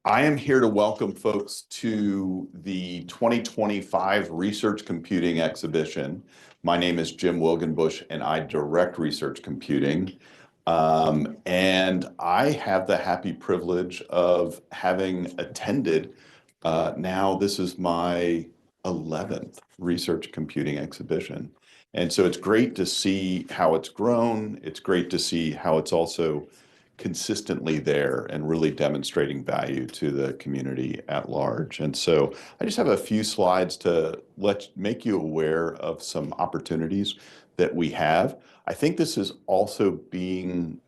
I am here to welcome folks to the 2025 Research Computing Exhibition. My name is Jim Wilgenbush, and I direct Research Computing. And I have the happy privilege of having attended, now this is my 11th Research Computing Exhibition. And so it's great to see how it's grown. It's great to see how it's also consistently there and really demonstrating value to the community at large. And so I just have a few slides to make you aware of some opportunities that we have. I think this is also being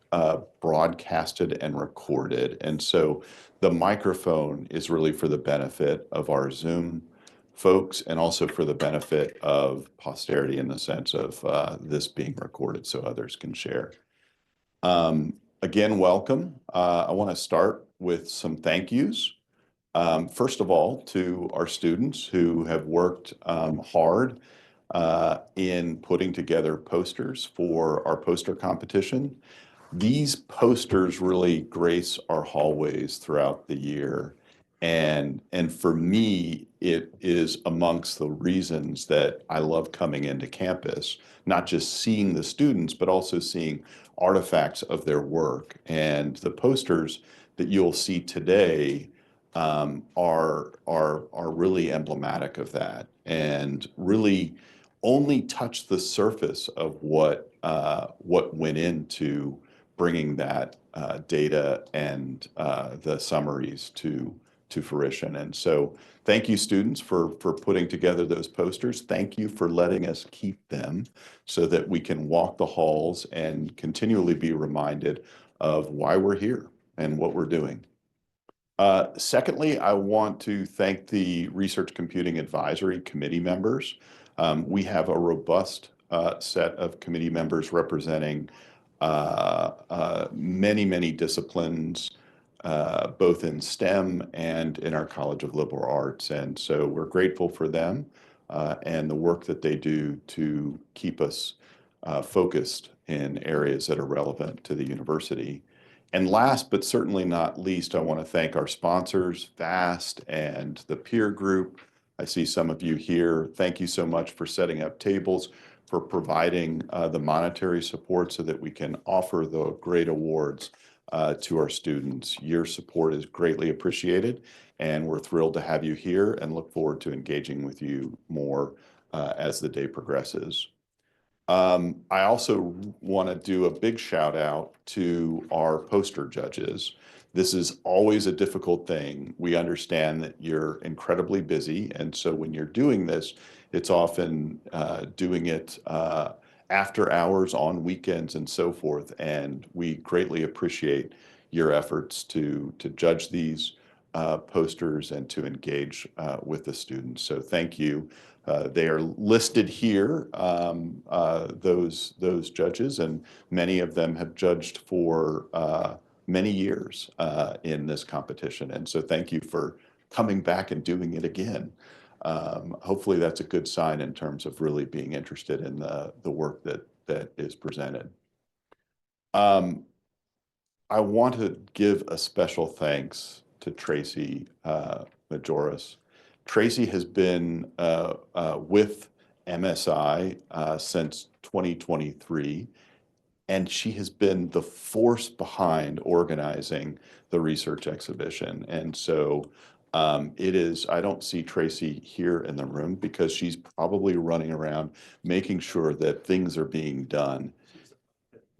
broadcasted and recorded. And so the microphone is really for the benefit of our Zoom folks and also for the benefit of posterity in the sense of this being recorded so others can share. Again, welcome. I want to start with some thank yous. First of all, to our students who have worked hard in putting together posters for our poster competition. These posters really grace our hallways throughout the year. And for me, it is amongst the reasons that I love coming into campus, not just seeing the students, but also seeing artifacts of their work. And the posters that you'll see today are really emblematic of that and really only touch the surface of what went into bringing that data and the summaries to fruition. And so thank you, students, for putting together those posters. Thank you for letting us keep them so that we can walk the halls and continually be reminded of why we're here and what we're doing. Secondly, I want to thank the Research Computing Advisory Committee members. We have a robust set of committee members representing many disciplines, both in STEM and in our College of Liberal Arts. And so we're grateful for them and the work that they do to keep us focused in areas that are relevant to the university. And last, but certainly not least, I want to thank our sponsors, VAST and the peer group. I see some of you here. Thank you so much for setting up tables, for providing the monetary support so that we can offer the great awards to our students. Your support is greatly appreciated, and we're thrilled to have you here and look forward to engaging with you more as the day progresses. I also want to do a big shout out to our poster judges. This is always a difficult thing. We understand that you're incredibly busy, and so when you're doing this, it's often doing it after hours, on weekends, and so forth. And we greatly appreciate your efforts to judge these posters and to engage with the students. So thank you. They are listed here, those judges, and many of them have judged for many years in this competition. And so thank you for coming back and doing it again. Hopefully that's a good sign in terms of really being interested in the work that is presented. I want to give a special thanks to Tracy Majoris. Tracy has been with MSI since 2023, and she has been the force behind organizing the research exhibition. And so it is, I don't see Tracy here in the room because she's probably running around making sure that things are being done.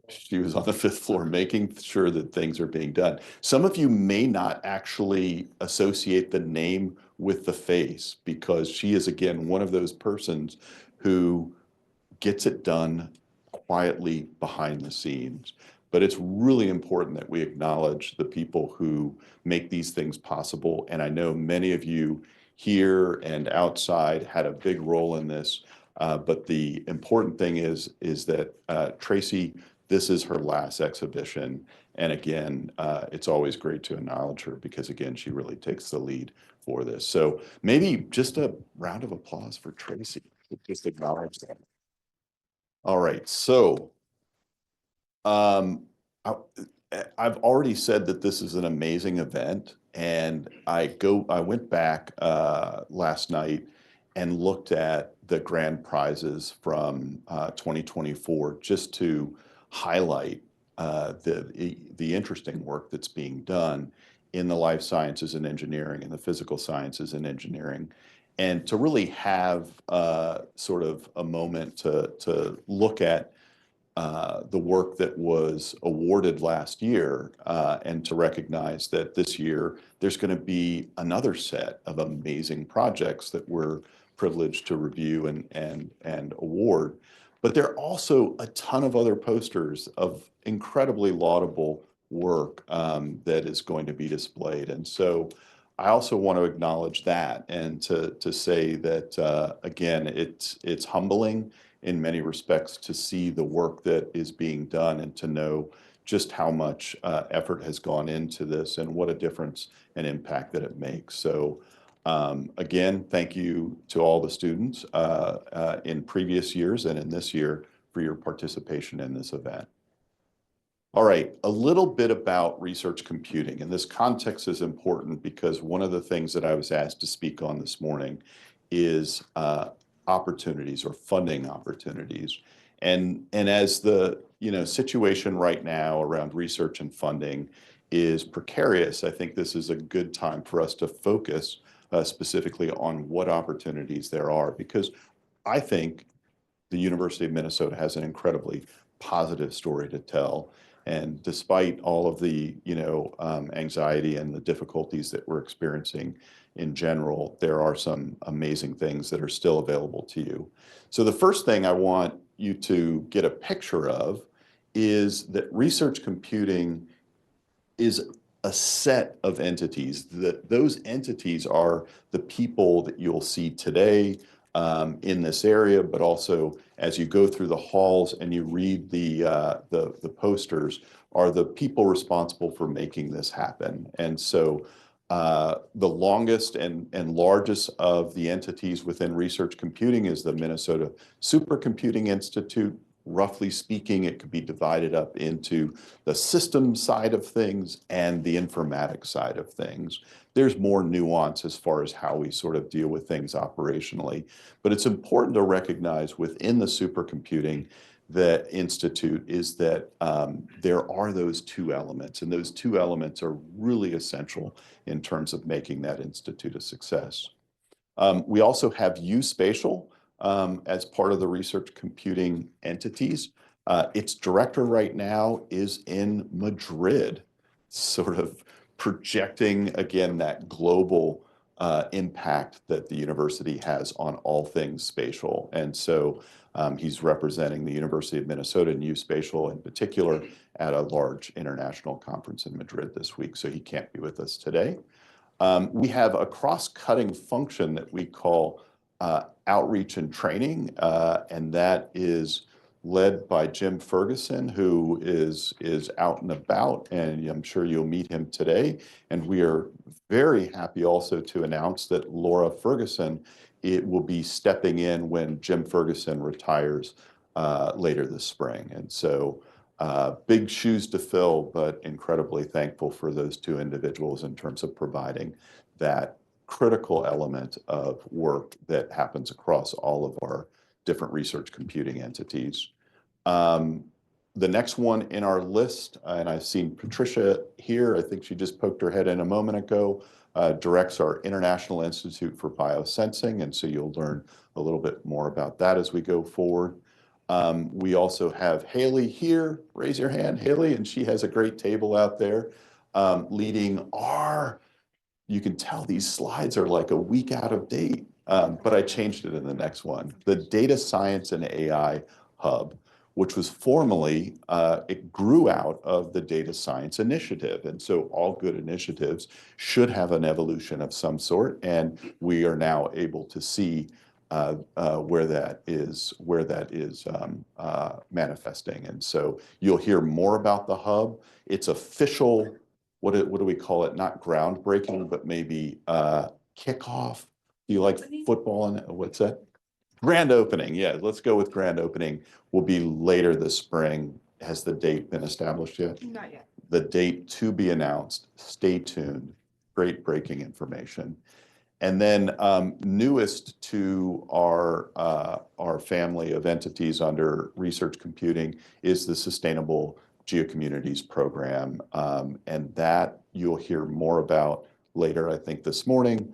She was on the 5th floor making sure that things are being done. Some of you may not actually associate the name with the face because she is, again, one of those persons who gets it done quietly behind the scenes. But it's really important that we acknowledge the people who make these things possible. And I know many of you here and outside had a big role in this. But the important thing is that Tracy, this is her last exhibition. And again, it's always great to acknowledge her because, again, she really takes the lead for this. So maybe just a round of applause for Tracy. Just acknowledge that. All right, so I've already said that this is an amazing event. And I went back last night and looked at the grand prizes from 2024 just to highlight the interesting work that's being done in the life sciences and engineering and the physical sciences and engineering. And to really have sort of a moment to look at the work that was awarded last year, and to recognize that this year there's going to be another set of amazing projects that we're privileged to review and award. But there are also a ton of other posters of incredibly laudable work that is going to be displayed. And so I also want to acknowledge that and to say that again, it's humbling in many respects to see the work that is being done and to know just how much effort has gone into this and what a difference and impact that it makes. So again, thank you to all the students in previous years and in this year for your participation in this event. All right, a little bit about research computing, and this context is important because one of the things that I was asked to speak on this morning is opportunities or funding opportunities. And as the situation right now around research and funding is precarious, I think this is a good time for us to focus specifically on what opportunities there are, because I think the University of Minnesota has an incredibly positive story to tell. And despite all of the, anxiety and the difficulties that we're experiencing in general, there are some amazing things that are still available to you. So the first thing I want you to get a picture of is that research computing is a set of entities. Those entities are the people that you'll see today in this area, but also as you go through the halls and you read the posters, are the people responsible for making this happen. And so the longest and largest of the entities within research computing is the Minnesota Supercomputing Institute. Roughly speaking, it could be divided up into the system side of things and the informatics side of things. There's more nuance as far as how we sort of deal with things operationally, but it's important to recognize within the supercomputing that institute is that there are those two elements, and those two elements are really essential in terms of making that institute a success. We also have uSpatial as part of the research computing entities. Its director right now is in Madrid, sort of projecting, again, that global impact that the university has on all things spatial. And so he's representing the University of Minnesota and uSpatial in particular at a large international conference in Madrid this week, so he can't be with us today. We have a cross-cutting function that we call outreach and training, and that is led by Jim Ferguson, who is out and about, and I'm sure you'll meet him today. And we are very happy also to announce that Laura Ferguson will be stepping in when Jim Ferguson retires later this spring. And so big shoes to fill, but incredibly thankful for those two individuals in terms of providing that critical element of work that happens across all of our different research computing entities. The next one in our list, and I've seen Patricia here, I think she just poked her head in a moment ago, directs our International Institute for Biosensing, and so you'll learn a little bit more about that as we go forward. We also have Haley here. Raise your hand, Haley, and she has a great table out there leading our, you can tell these slides are like a week out of date, but I changed it in the next one. The Data Science and AI Hub, which was formerly, it grew out of the Data Science Initiative. And so all good initiatives should have an evolution of some sort. And we are now able to see where that is manifesting. And so you'll hear more about the hub. It's official, what do we call it? Not groundbreaking, but maybe kickoff. Do you like football? And what's that? Grand opening. Yeah, let's go with grand opening. Will be later this spring. Has the date been established yet? Not yet. The date to be announced. Stay tuned great breaking information. And then newest to our family of entities under research computing is the Sustainable Geocommunities Program. And that you'll hear more about later, I think, this morning.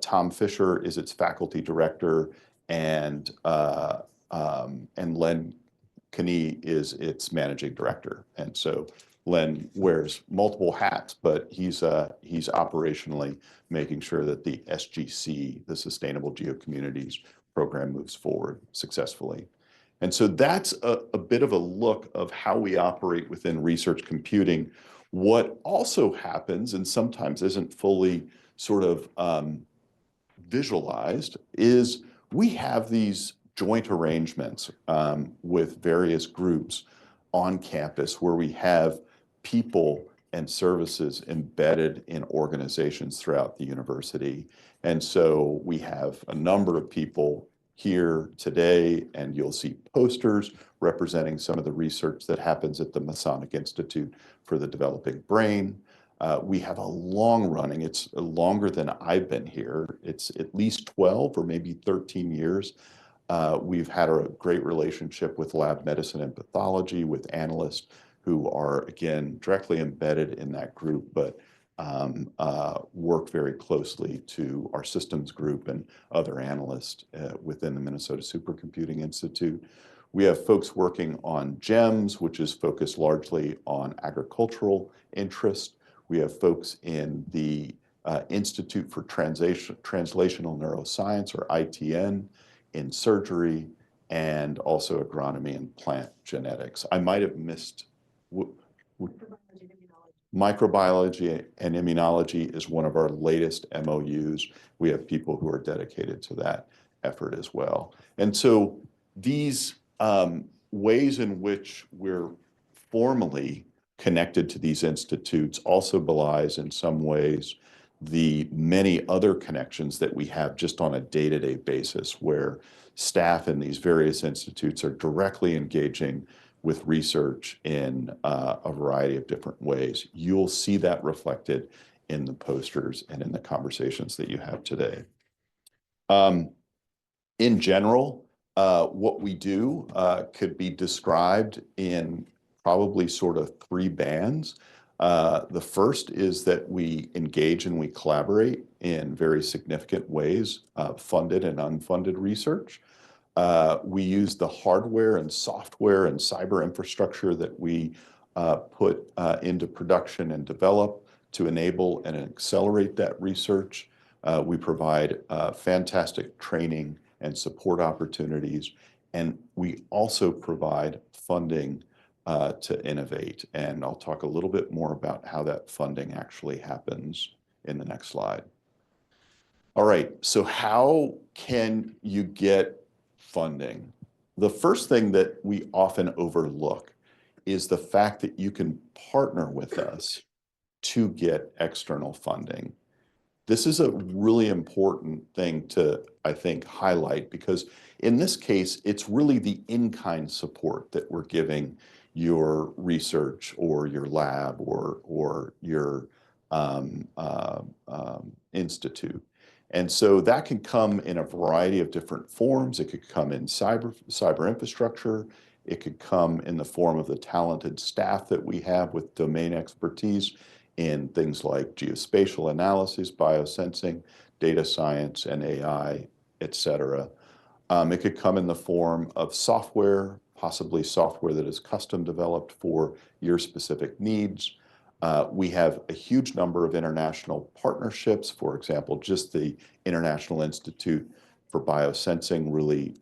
Tom Fisher is its faculty director, and Len Knie is its managing director. And so Len wears multiple hats, but he's operationally making sure that the SGC, the Sustainable Geocommunities Program, moves forward successfully. And so that's a bit of a look of how we operate within research computing. What also happens, and sometimes isn't fully sort of visualized, is we have these joint arrangements with various groups on campus where we have people and services embedded in organizations throughout the university. And so we have a number of people here today, and you'll see posters representing some of the research that happens at the Masonic Institute for the Developing Brain. We have a long running, it's longer than I've been here. It's at least 12 or maybe 13 years. We've had a great relationship with lab medicine and pathology, with analysts who are, again, directly embedded in that group, but work very closely to our systems group and other analysts within the Minnesota Supercomputing Institute. We have folks working on GEMS, which is focused largely on agricultural interest. We have folks in the Institute for Translational Neuroscience, or ITN, in surgery, and also agronomy and plant genetics. I might have missed microbiology and immunology is one of our latest MOUs. We have people who are dedicated to that effort as well. And so these ways in which we're formally connected to these institutes also belies in some ways the many other connections that we have just on a day-to-day basis, where staff in these various institutes are directly engaging with research in a variety of different ways. You'll see that reflected in the posters and in the conversations that you have today. In general, what we do could be described in probably sort of three bands. The first is that we engage and we collaborate in very significant ways, funded and unfunded research. We use the hardware and software and cyber infrastructure that we put into production and develop to enable and accelerate that research. We provide fantastic training and support opportunities, and we also provide funding to innovate. And I'll talk a little bit more about how that funding actually happens in the next slide. All right, so how can you get funding? The first thing that we often overlook is the fact that you can partner with us to get external funding. This is a really important thing to, I think, highlight, because in this case, it's really the in-kind support that we're giving your research or your lab or your institute. And so that can come in a variety of different forms. It could come in cyber infrastructure. It could come in the form of the talented staff that we have with domain expertise in things like geospatial analysis, biosensing, data science, and AI, et cetera. It could come in the form of software, possibly software that is custom developed for your specific needs. We have a huge number of international partnerships. For example, just the International Institute for Biosensing really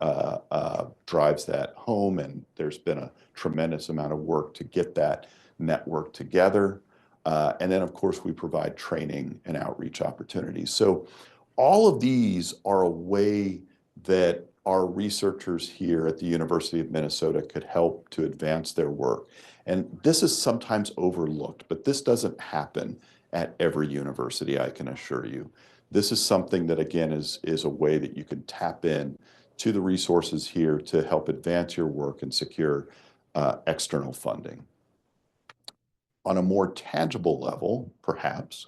drives that home, and there's been a tremendous amount of work to get that network together. And then, of course, we provide training and outreach opportunities. So all of these are a way that our researchers here at the University of Minnesota could help to advance their work. And this is sometimes overlooked, but this doesn't happen at every university, I can assure you. This is something that, again, is a way that you can tap in to the resources here to help advance your work and secure external funding. On a more tangible level, perhaps,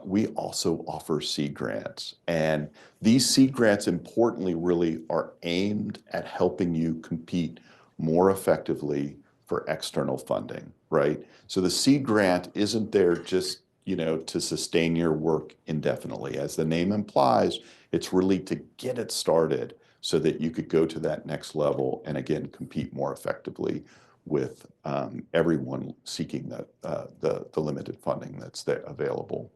We also offer seed grants. And these seed grants, importantly, really are aimed at helping you compete more effectively for external funding, right? So the seed grant isn't there just, to sustain your work indefinitely. As the name implies, it's really to get it started so that you could go to that next level and again compete more effectively with everyone seeking the limited funding that's there available.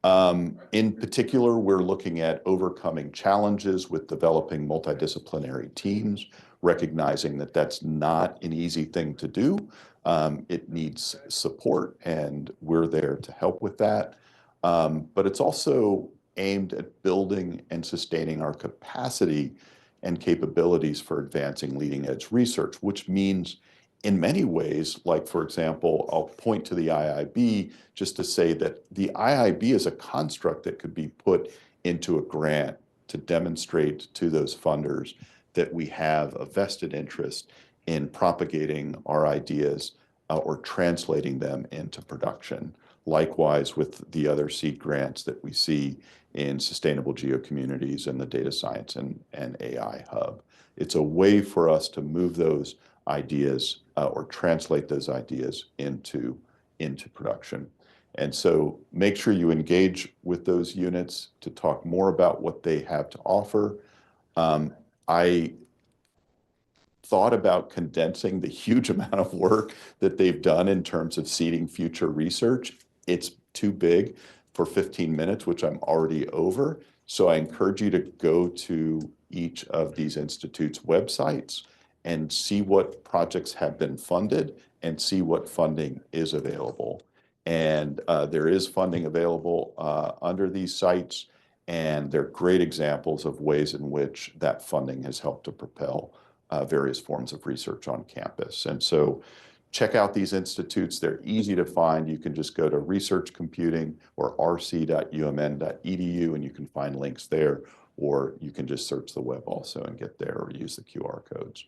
In particular, we're looking at overcoming challenges with developing multidisciplinary teams, recognizing that that's not an easy thing to do. It needs support, and we're there to help with that. But it's also aimed at building and sustaining our capacity and capabilities for advancing leading edge research, which means in many ways, like for example, I'll point to the IIB just to say that the IIB is a construct that could be put into a grant to demonstrate to those funders that we have a vested interest in propagating our ideas or translating them into production. Likewise with the other seed grants that we see in Sustainable Geocommunities and the Data Science and AI Hub. It's a way for us to move those ideas or translate those ideas into production. And so make sure you engage with those units to talk more about what they have to offer. I thought about condensing the huge amount of work that they've done in terms of seeding future research. It's too big for 15 minutes, which I'm already over. So I encourage you to go to each of these institutes' websites and see what projects have been funded and see what funding is available. And there is funding available under these sites, and they're great examples of ways in which that funding has helped to propel various forms of research on campus. And so check out these institutes. They're easy to find. You can just go to Research Computing or rc.umn.edu and you can find links there, or you can just search the web also and get there or use the QR codes.